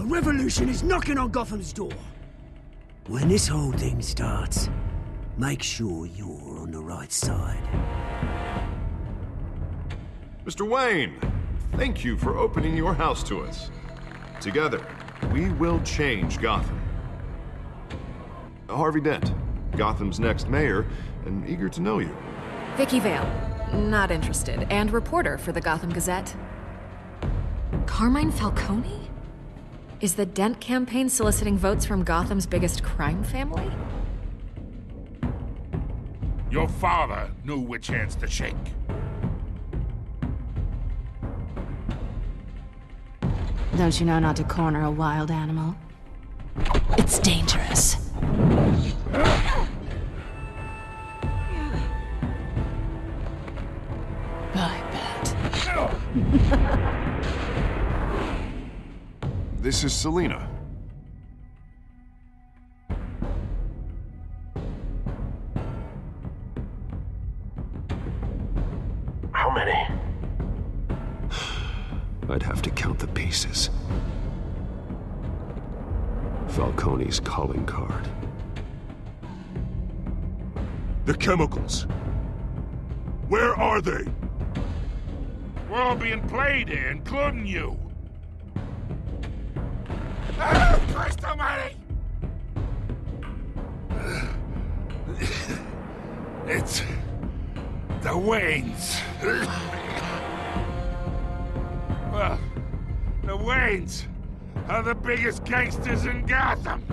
revolution is knocking on Gotham's door. When this whole thing starts, make sure you're on the right side. Mr. Wayne, thank you for opening your house to us. Together, we will change Gotham. Harvey Dent, Gotham's next mayor, and eager to know you. Vicky Vale, not interested, and reporter for the Gotham Gazette. Carmine Falcone? Is the Dent campaign soliciting votes from Gotham's biggest crime family? Your father knew which hands to shake. Don't you know not to corner a wild animal? It's dangerous. I bet. This is Selina. How many? I'd have to count the pieces. Falcone's calling card. The chemicals. Where are they? We're all being played here, including you. Christ almighty! It's the Waynes. Well, the Waynes are the biggest gangsters in Gotham.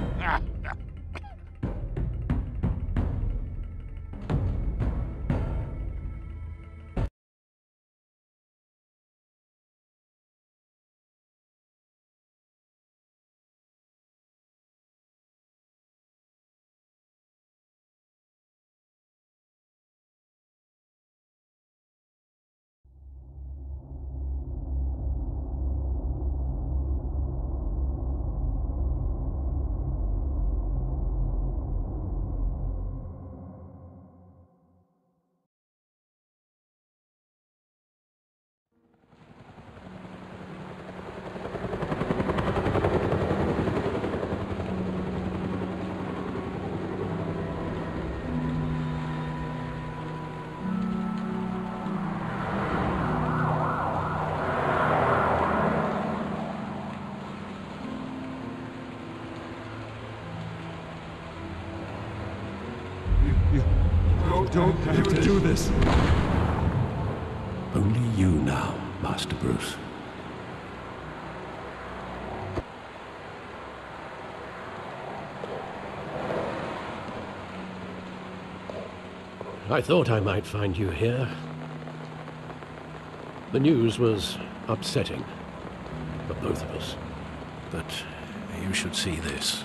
Don't have to do this. Only you now, Master Bruce. I thought I might find you here. The news was upsetting for both of us. But you should see this.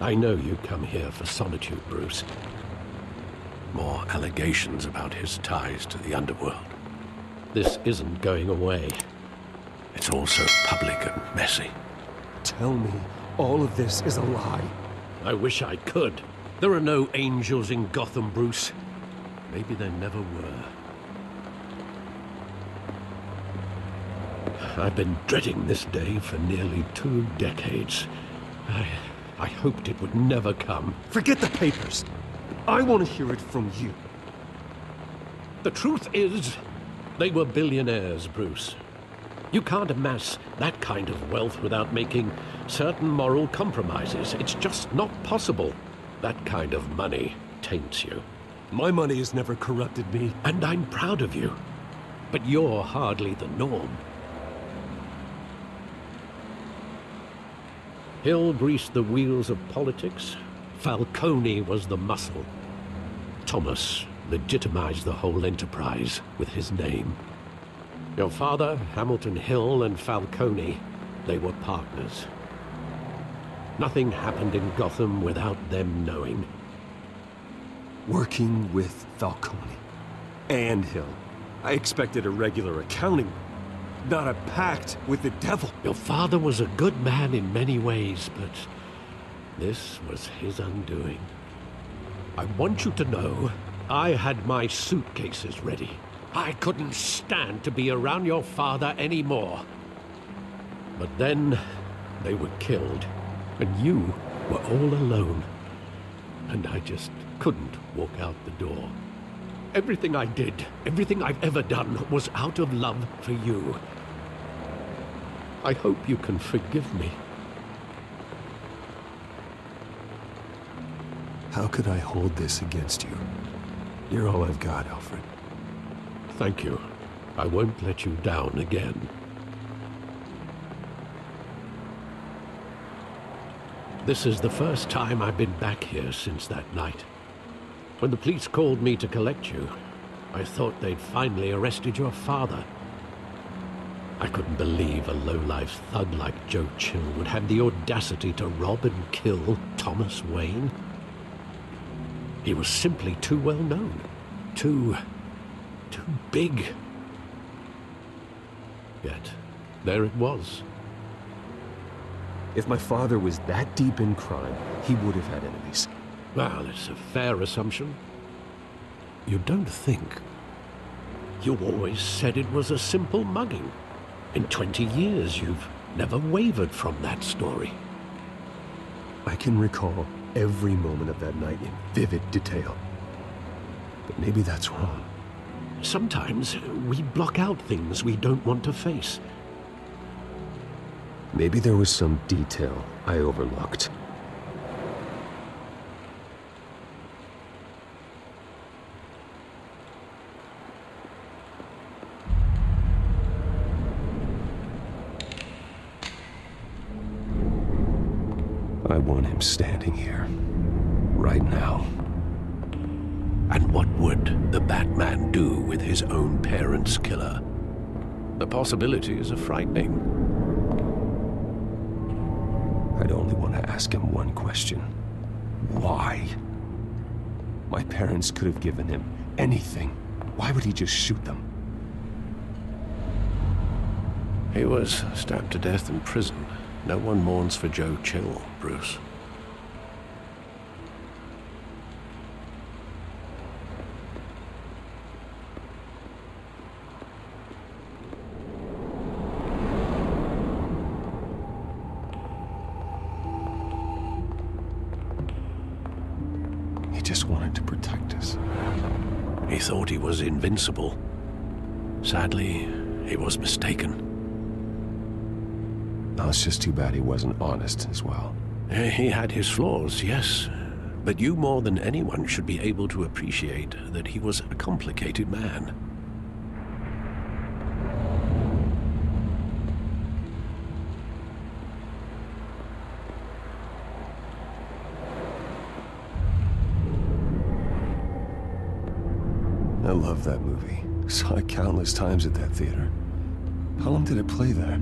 I know you come here for solitude, Bruce. More allegations about his ties to the underworld. This isn't going away. It's all so public and messy. Tell me all of this is a lie. I wish I could. There are no angels in Gotham, Bruce. Maybe there never were. I've been dreading this day for nearly 2 decades. I hoped it would never come. Forget the papers. I want to hear it from you. The truth is, they were billionaires, Bruce. You can't amass that kind of wealth without making certain moral compromises. It's just not possible. That kind of money taints you. My money has never corrupted me. And I'm proud of you. But you're hardly the norm. Hill greased the wheels of politics. Falcone was the muscle. Thomas legitimized the whole enterprise with his name. Your father, Hamilton Hill, and Falcone, they were partners. Nothing happened in Gotham without them knowing. Working with Falcone and Hill. I expected a regular accounting, not a pact with the devil. Your father was a good man in many ways, but this was his undoing. I want you to know, I had my suitcases ready. I couldn't stand to be around your father anymore. But then they were killed, and you were all alone. And I just couldn't walk out the door. Everything I did, everything I've ever done, was out of love for you. I hope you can forgive me. How could I hold this against you? You're all I've got, Alfred. Thank you. I won't let you down again. This is the first time I've been back here since that night. When the police called me to collect you, I thought they'd finally arrested your father. I couldn't believe a low-life thug like Joe Chill would have the audacity to rob and kill Thomas Wayne. He was simply too well known. Too big. Yet, there it was. If my father was that deep in crime, he would have had enemies. Well, it's a fair assumption. You don't think? You always said it was a simple mugging. In 20 years, you've never wavered from that story. I can recall every moment of that night in vivid detail. But maybe that's wrong. Sometimes we block out things we don't want to face. Maybe there was some detail I overlooked. I want him standing here, right now. And what would the Batman do with his own parents' killer? The possibilities are frightening. I'd only want to ask him one question. Why? My parents could have given him anything. Why would he just shoot them? He was stabbed to death in prison. No one mourns for Joe Chill, Bruce. He just wanted to protect us. He thought he was invincible. Sadly, he was mistaken. Now, it's just too bad he wasn't honest as well. He had his flaws, yes. But you more than anyone should be able to appreciate that he was a complicated man. I love that movie. Saw it countless times at that theater. How long did it play there?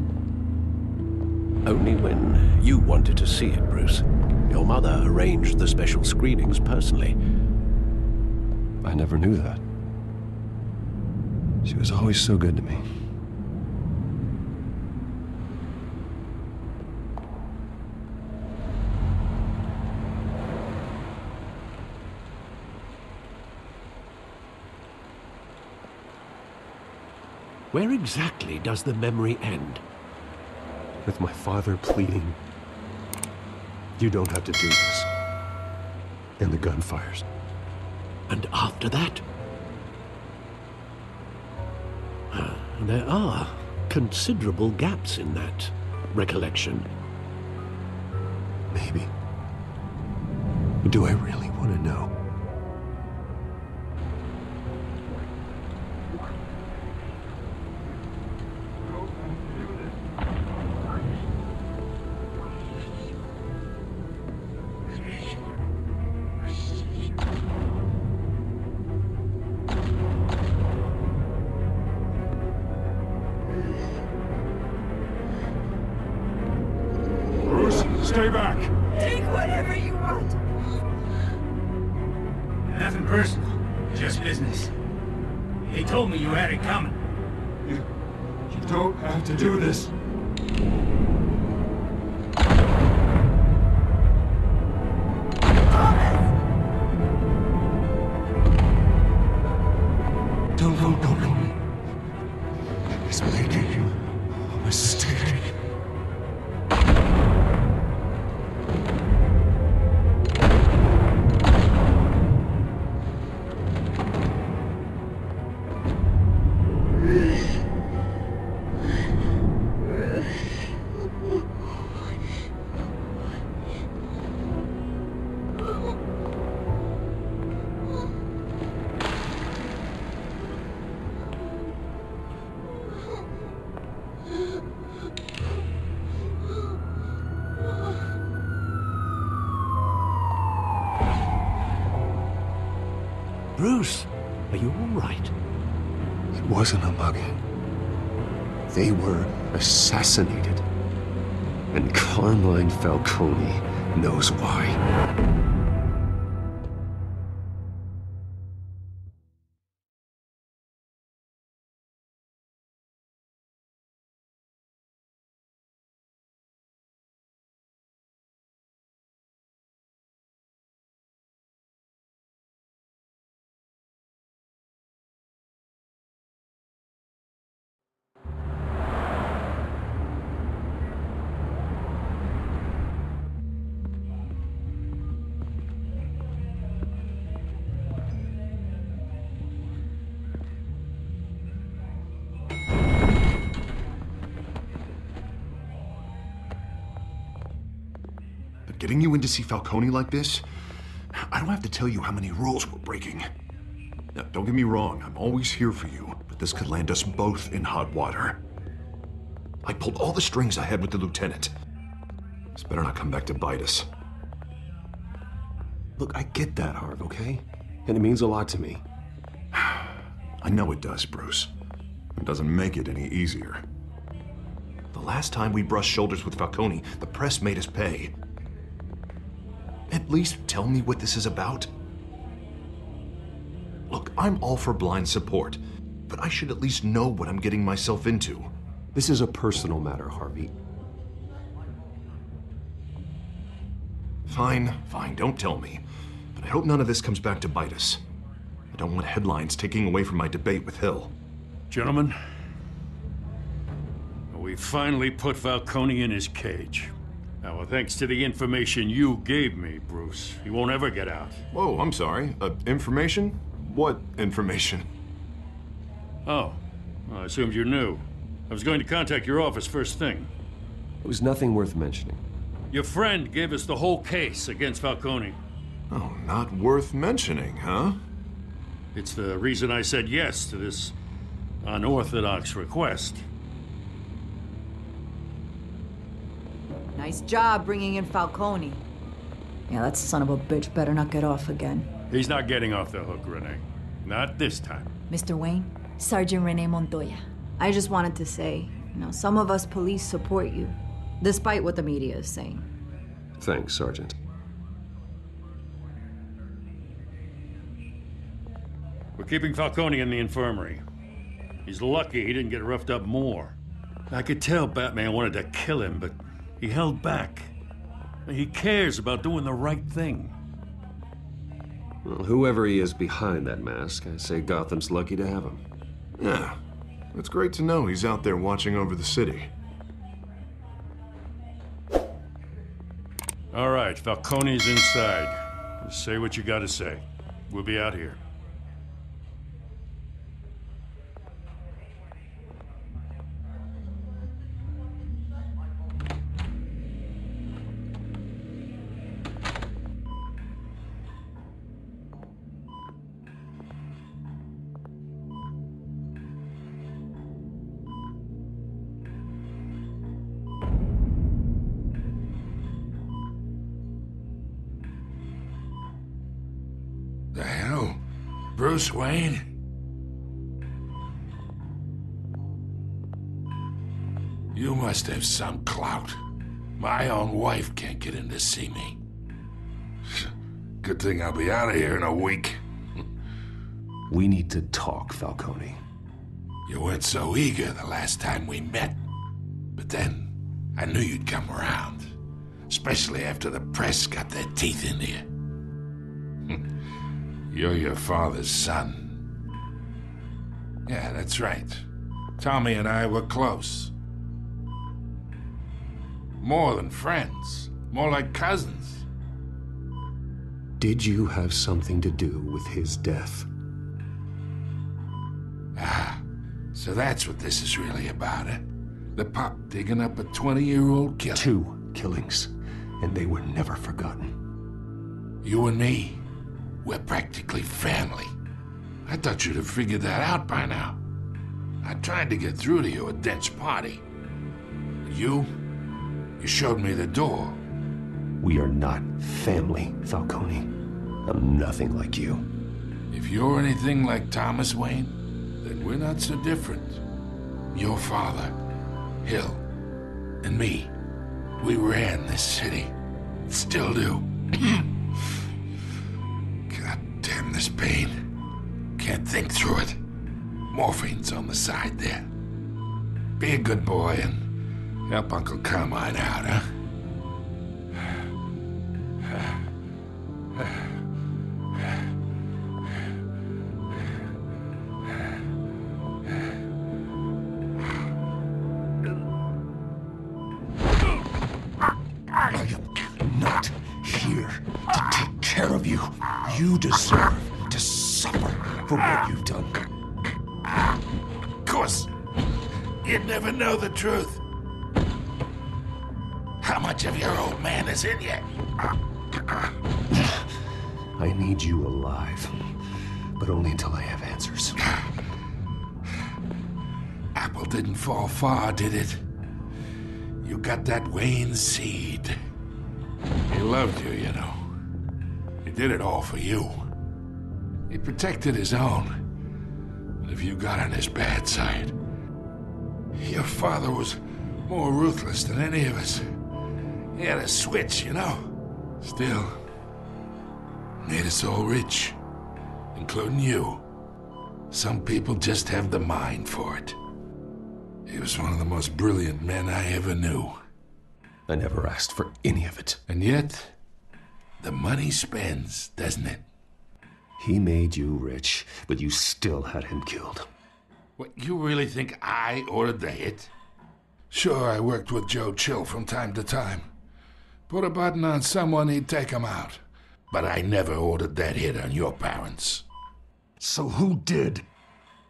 Only when you wanted to see it, Bruce. Your mother arranged the special screenings personally. I never knew that. She was always so good to me. Where exactly does the memory end? With my father pleading, "You don't have to do this." And the gun fires. And after that? There are considerable gaps in that recollection. Maybe. But do I really want to know? Stay back! Take whatever you want. Nothing personal, just business. They told me you had it coming. You don't have to do this. Don't. It's making a mistake. Bruce, are you all right? It wasn't a mugging. They were assassinated. And Carmine Falcone knows why. Getting you in to see Falcone like this? I don't have to tell you how many rules we're breaking. Now, don't get me wrong, I'm always here for you, but this could land us both in hot water. I pulled all the strings I had with the lieutenant. This better not come back to bite us. Look, I get that, Harv, okay? And it means a lot to me. I know it does, Bruce. It doesn't make it any easier. The last time we brushed shoulders with Falcone, the press made us pay. At least tell me what this is about. Look, I'm all for blind support, but I should at least know what I'm getting myself into. This is a personal matter, Harvey. Fine, don't tell me. But I hope none of this comes back to bite us. I don't want headlines taking away from my debate with Hill. Gentlemen, we finally put Falcone in his cage. Now, thanks to the information you gave me, Bruce, he won't ever get out. Whoa, I'm sorry. Information? What information? Oh, well, I assumed you knew. I was going to contact your office first thing. It was nothing worth mentioning. Your friend gave us the whole case against Falcone. Oh, not worth mentioning, huh? It's the reason I said yes to this unorthodox request. Nice job bringing in Falcone. Yeah, that son of a bitch better not get off again. He's not getting off the hook, Renee. Not this time. Mr. Wayne, Sergeant Renee Montoya. I just wanted to say, some of us police support you, despite what the media is saying. Thanks, Sergeant. We're keeping Falcone in the infirmary. He's lucky he didn't get roughed up more. I could tell Batman wanted to kill him, but he held back. He cares about doing the right thing. Well, whoever he is behind that mask, I say Gotham's lucky to have him. Yeah, it's great to know he's out there watching over the city. All right, Falcone's inside. Just say what you gotta say. We'll be out here. The hell? Bruce Wayne? You must have some clout. My own wife can't get in to see me. Good thing I'll be out of here in a week. We need to talk, Falcone. You weren't so eager the last time we met. But then, I knew you'd come around. Especially after the press got their teeth into you. You're your father's son. Yeah, that's right. Tommy and I were close. More than friends. More like cousins. Did you have something to do with his death? Ah, so that's what this is really about, eh? The pup digging up a 20-year-old killer. 2 killings, and they were never forgotten. You and me, we're practically family. I thought you'd have figured that out by now. I tried to get through to you at Dent's party. But you showed me the door. We are not family, Falcone. I'm nothing like you. If you're anything like Thomas Wayne, then we're not so different. Your father, Hill, and me, we ran this city. Still do. God damn this pain. Can't think through it. Morphine's on the side there. Be a good boy and help Uncle Carmine out, huh? Not here to take care of you. You deserve to suffer for what you've done. Of course, you'd never know the truth. How much of your old man is in you? I need you alive, but only until I have answers. Apple didn't fall far, did it? You got that Wayne seed. He loved you, you know. He did it all for you. He protected his own. But if you got on his bad side, your father was more ruthless than any of us. He had a switch, you know. Still, made us all rich, including you. Some people just have the mind for it. He was one of the most brilliant men I ever knew. I never asked for any of it. And yet, the money spends, doesn't it? He made you rich, but you still had him killed. What, you really think I ordered the hit? Sure, I worked with Joe Chill from time to time. Put a button on someone, he'd take him out. But I never ordered that hit on your parents. So who did?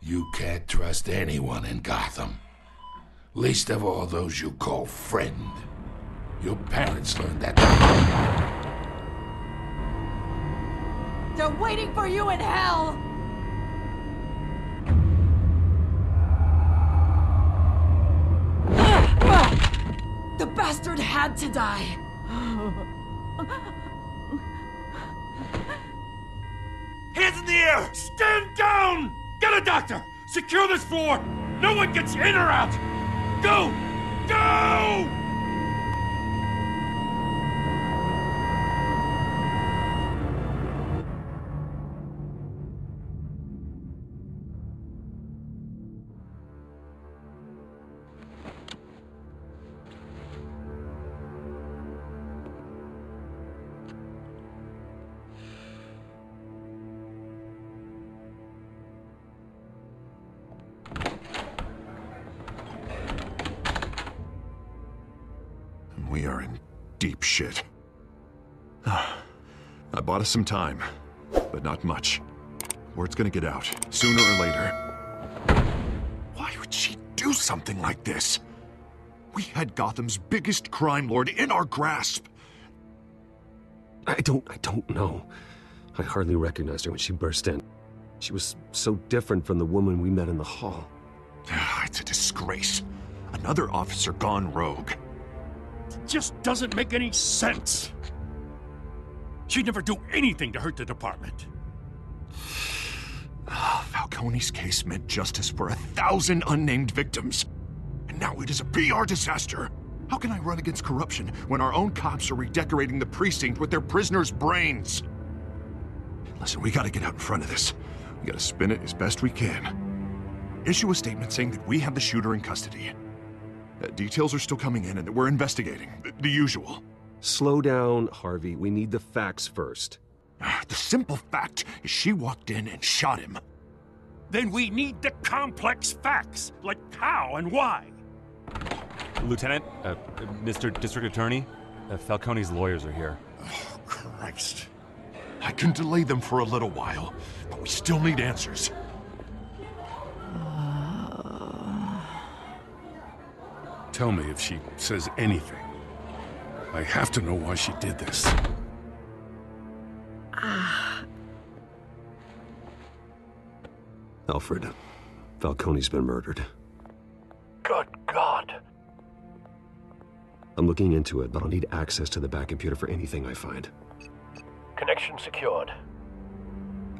You can't trust anyone in Gotham. Least of all those you call friend. Your parents learned that. They're waiting for you in hell! The bastard had to die! Hands in the air! Stand down! Get a doctor! Secure this floor! No one gets in or out! Go! Go! We are in deep shit. I bought us some time, but not much. Word's gonna get out, sooner or later. Why would she do something like this? We had Gotham's biggest crime lord in our grasp. I don't know. I hardly recognized her when she burst in. She was so different from the woman we met in the hall. It's a disgrace. Another officer gone rogue. It just doesn't make any sense. She'd never do anything to hurt the department. Falcone's case meant justice for 1,000 unnamed victims. And now it is a PR disaster. How can I run against corruption when our own cops are redecorating the precinct with their prisoners' brains? Listen, we gotta get out in front of this. We gotta spin it as best we can. Issue a statement saying that we have the shooter in custody. Details are still coming in and that we're investigating. The usual. Slow down, Harvey. We need the facts first. The simple fact is she walked in and shot him. Then we need the complex facts, like how and why. Lieutenant, Mr. District Attorney, Falcone's lawyers are here. Oh, Christ. I can delay them for a little while, but we still need answers. Tell me if she says anything. I have to know why she did this. Alfred, Falcone's been murdered. Good God. I'm looking into it, but I'll need access to the back computer for anything I find. Connection secured.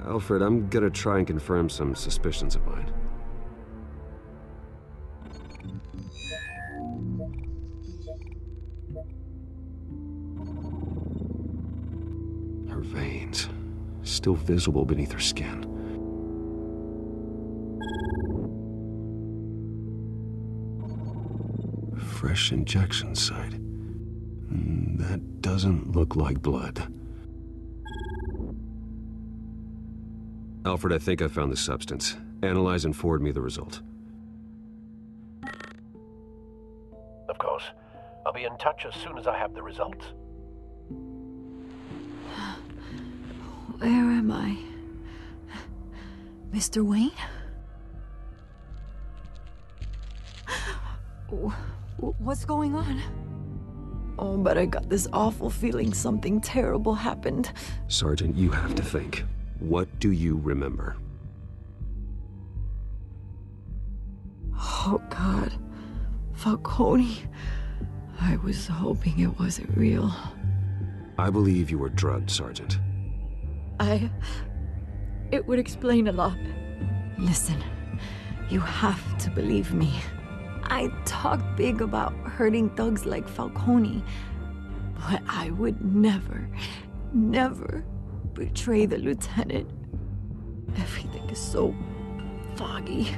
Alfred, I'm gonna try and confirm some suspicions of mine. Her veins, still visible beneath her skin. Fresh injection site. That doesn't look like blood. Alfred, I think I found the substance. Analyze and forward me the result. Of course. I'll be in touch as soon as I have the results. Where am I? Mr. Wayne? What's going on? Oh, but I got this awful feeling something terrible happened. Sergeant, you have to think. What do you remember? Oh, God. Falcone. I was hoping it wasn't real. I believe you were drugged, Sergeant. It would explain a lot. Listen, you have to believe me. I talked big about hurting thugs like Falcone, but I would never betray the lieutenant. Everything is so foggy.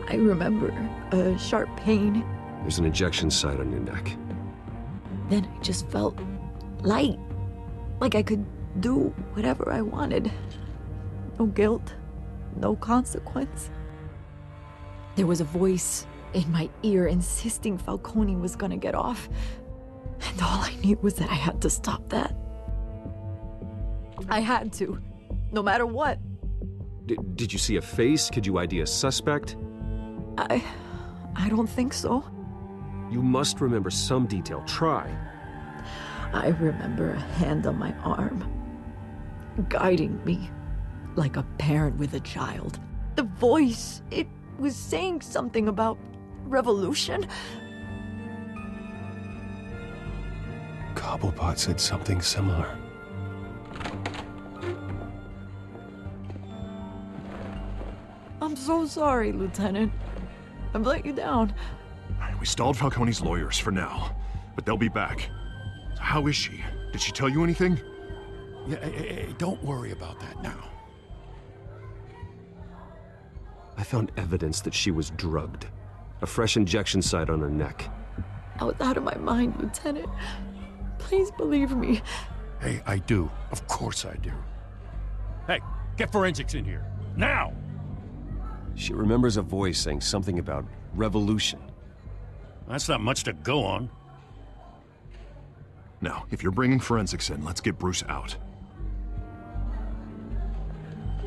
I remember a sharp pain. There's an injection site on your neck. Then I just felt light, like I could do whatever I wanted. No guilt, no consequence. There was a voice in my ear insisting Falcone was gonna get off. And all I knew was that I had to stop that. I had to, no matter what. Did you see a face? Could you ID a suspect? I don't think so. You must remember some detail. Try. I remember a hand on my arm, guiding me like a parent with a child. The voice, it was saying something about revolution. Cobblepot said something similar. I'm so sorry, Lieutenant. I've let you down. We stalled Falcone's lawyers for now, but they'll be back. How is she? Did she tell you anything? Yeah, hey, don't worry about that now. I found evidence that she was drugged. A fresh injection site on her neck. I was out of my mind, Lieutenant. Please believe me. Hey, I do. Of course I do. Hey, get forensics in here. Now! She remembers a voice saying something about revolution. That's not much to go on. Now, if you're bringing forensics in, let's get Bruce out.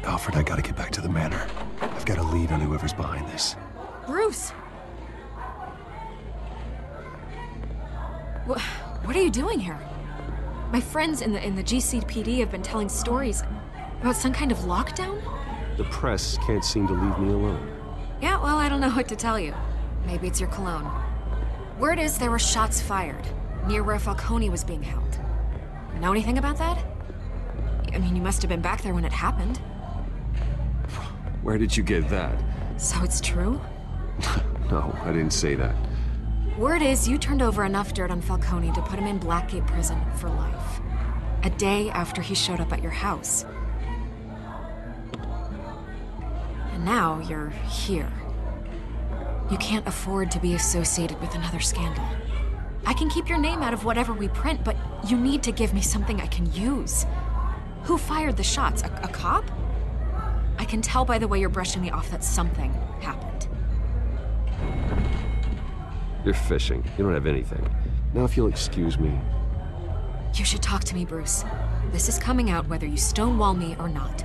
Alfred, I gotta get back to the manor. I've got a lead on whoever's behind this. Bruce! What are you doing here? My friends in the GCPD have been telling stories about some kind of lockdown? The press can't seem to leave me alone. Yeah, well, I don't know what to tell you. Maybe it's your cologne. Word is there were shots fired near where Falcone was being held. Know anything about that? I mean, you must have been back there when it happened. Where did you get that? So it's true? No, I didn't say that. Word is you turned over enough dirt on Falcone to put him in Blackgate Prison for life. A day after he showed up at your house. And now you're here. You can't afford to be associated with another scandal. I can keep your name out of whatever we print, but you need to give me something I can use. Who fired the shots? A cop? I can tell by the way you're brushing me off that something happened. You're fishing. You don't have anything. Now, if you'll excuse me. You should talk to me, Bruce. This is coming out whether you stonewall me or not.